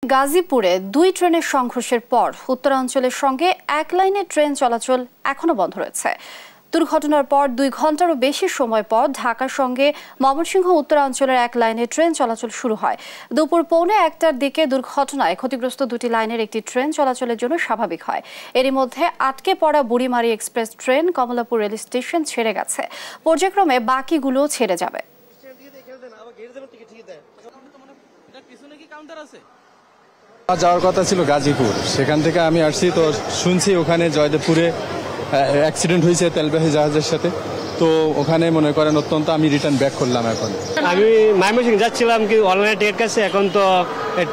গাজীপুরে দুই ট্রেনের সংঘর্ষের পর উত্তরাঞ্চলের সঙ্গে এক লাইনে ট্রেন চলাচল এখনো বন্ধ রয়েছে। দুর্ঘটনার পর 2 ঘন্টারও বেশি সময় পর ঢাকার সঙ্গে ময়মনসিংহ উত্তরাঞ্চলের এক লাইনে ট্রেন চলাচল শুরু হয়। দুপুর 1:15টার দিকে দুর্ঘটনায় ক্ষতিগ্রস্ত দুটি লাইনের একটি ট্রেন চলাচলের জন্য স্বাভাবিক হয়। এরই মধ্যে আটকে পড়া Burimari express train Kamalapur rail station ছেড়ে গেছে। পর্যায়ক্রমে বাকিগুলো ছেড়ে যাবে। যাওয়ার কথা ছিল গাজীপুর, সেখান থেকে আমি আসছি, তো শুনছি ওখানে জয়দেবপুরে অ্যাক্সিডেন্ট হয়েছে তেলবাহী জাহাজের সাথে, তো ওখানে মনে করেন অত্যন্ত আমি রিটার্ন ব্যাক করলাম। এখন আমি ময়মনসিংহ যাচ্ছিলাম, কিন্তু অনলাইনে টিকিট কাটছে, এখন তো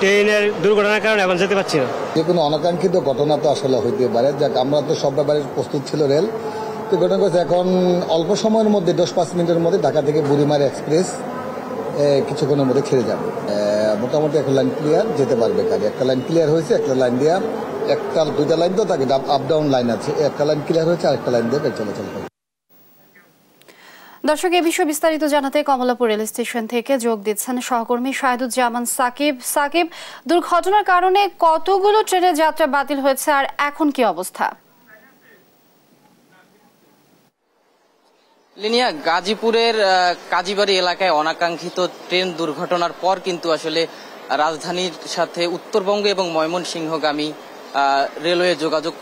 ট্রেনের দুর্ঘটনার কারণে এখন যেতে পারছি না। যে কোনো অনাকাঙ্ক্ষিত ঘটনা তো আসলে হইতে পারে, যাক আমরা তো সব ব্যাপারে প্রস্তুত ছিল রেল, তো ঘটনা করছে এখন অল্প সময়ের মধ্যে 10-5 মিনিটের মধ্যে ঢাকা থেকে বুড়িমারি এক্সপ্রেস কিছুক্ষণের মধ্যে ছেড়ে যাবে। মোটামুটি একটা লাইন ক্লিয়ার, যেতে পারবে গাড়ি। একটা লাইন ক্লিয়ার হয়েছে, একটা লাইন দিয়ে দুইটা লাইন তো থাকে, আপ ডাউন লাইন আছে, একটা লাইন ক্লিয়ার হয়েছে, আরেকটা লাইন দিয়ে চলাচল করে। দর্শক, এ বিষয়ে বিস্তারিত জানাতে কমলাপুর রেল স্টেশন থেকে যোগ দিচ্ছেন সহকর্মী শাহিদুজ্জামান সাকিব। সাকিব, দুর্ঘটনার কারণে কতগুলো ট্রেনের যাত্রা বাতিল হয়েছে আর এখন কি অবস্থা? লিনিয়া, গাজীপুরের কাজীবাড়ি এলাকায় অনাকাঙ্ক্ষিত ট্রেন দুর্ঘটনার পর কিন্তু আসলে রাজধানীর সাথে উত্তরবঙ্গ এবং ময়মনসিংহগামী রেলওয়ে যোগাযোগ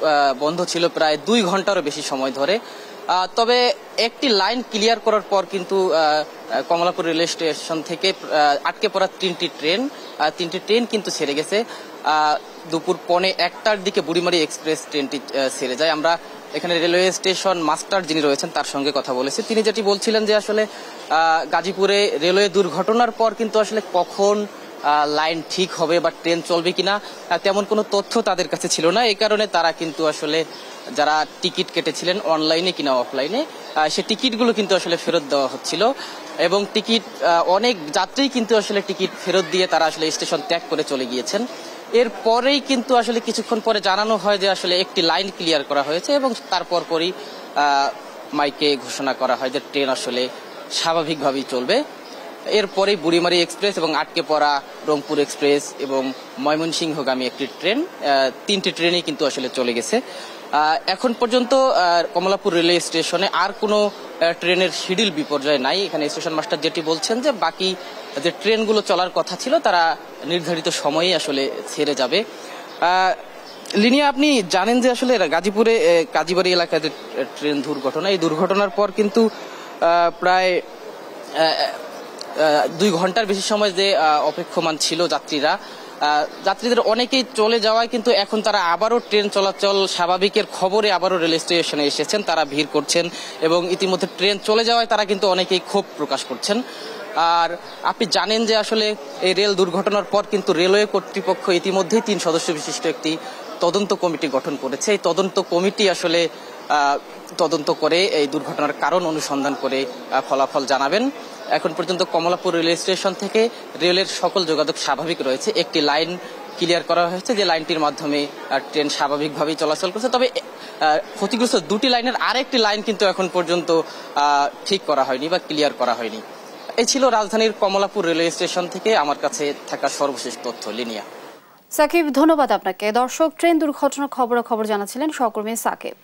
বন্ধ ছিল প্রায় 2 ঘন্টারও বেশি সময় ধরে। তবে একটি লাইন ক্লিয়ার করার পর কিন্তু কমলাপুর রেল স্টেশন থেকে আটকে পড়া 3টি ট্রেন কিন্তু ছেড়ে গেছে। দুপুর 1:15টার দিকে বুড়িমারি এক্সপ্রেস ট্রেনটি ছেড়ে যায়। আমরা এখানে রেলওয়ে স্টেশন মাস্টার যিনি রয়েছেন তার সঙ্গে কথা বলেছি। তিনি যেটি বলছিলেন যে আসলে গাজীপুরে রেলওয়ে দুর্ঘটনার পর কিন্তু আসলে কখন লাইন ঠিক হবে বা ট্রেন চলবে কিনা তেমন কোনো তথ্য তাদের কাছে ছিল না। এই কারণে তারা কিন্তু আসলে যারা টিকিট কেটেছিলেন অনলাইনে কিনা অফলাইনে, সে টিকিটগুলো কিন্তু আসলে ফেরত দেওয়া হচ্ছিল এবং অনেক যাত্রী কিন্তু আসলে টিকিট ফেরত দিয়ে তারা আসলে স্টেশন ত্যাগ করে চলে গিয়েছেন। এরপরেই কিন্তু আসলে কিছুক্ষণ পরে জানানো হয় যে আসলে একটি লাইন ক্লিয়ার করা হয়েছে এবং তারপরই মাইকে ঘোষণা করা হয় যে ট্রেন আসলে স্বাভাবিকভাবেই চলবে। এরপরেই বুড়িমারি এক্সপ্রেস এবং আটকে পড়া রংপুর এক্সপ্রেস এবং ময়মনসিংহগামী একটি ট্রেন, 3টি ট্রেনই কিন্তু আসলে চলে গেছে। এখন পর্যন্ত কমলাপুর রেলওয়ে স্টেশনে আর কোনো ট্রেনের শিডিউল বিপর্যয় নাই। এখানে স্টেশন মাস্টার যেটি বলছেন যে বাকি যে ট্রেনগুলো চলার কথা ছিল তারা নির্ধারিত সময়ে আসলে ছেড়ে যাবে। লিনিয়া, আপনি জানেন যে আসলে গাজীপুরে কাজীবাড়ি এলাকায় যে ট্রেন দুর্ঘটনা, এই দুর্ঘটনার পর কিন্তু প্রায় 2 ঘন্টার বেশি সময় যে অপেক্ষমান ছিল যাত্রীদের অনেকেই চলে যাওয়ায় কিন্তু এখন তারা আবারও ট্রেন চলাচল স্বাভাবিকের খবরে আবারও রেল স্টেশনে এসেছেন, তারা ভিড় করছেন এবং ইতিমধ্যে ট্রেন চলে যাওয়ায় তারা কিন্তু অনেকেই ক্ষোভ প্রকাশ করছেন। আর আপনি জানেন যে আসলে এই রেল দুর্ঘটনার পর কিন্তু রেলওয়ে কর্তৃপক্ষ ইতিমধ্যেই 3 সদস্য বিশিষ্ট একটি তদন্ত কমিটি গঠন করেছে। এই তদন্ত কমিটি আসলে তদন্ত করে এই দুর্ঘটনার কারণ অনুসন্ধান করে ফলাফল জানাবেন। এখন পর্যন্ত কমলাপুর রেলওয়ে স্টেশন থেকে রেলের সকল যোগাযোগ স্বাভাবিক রয়েছে। একটি লাইন ক্লিয়ার করা হয়েছে, যে লাইনটির মাধ্যমে ট্রেন স্বাভাবিকভাবেই চলাচল করছে। তবে ক্ষতিগ্রস্ত 2টি লাইনের আরেকটি লাইন কিন্তু এখন পর্যন্ত ঠিক করা হয়নি বা ক্লিয়ার করা হয়নি। এই ছিল রাজধানীর কমলাপুর রেলওয়ে স্টেশন থেকে আমার কাছে থাকা সর্বশেষ তথ্য। লিনিয়া। সাকিব, ধন্যবাদ আপনাকে। দর্শক, ট্রেন দুর্ঘটনার খবর জানাচ্ছিলেন সহকর্মী সাকিব।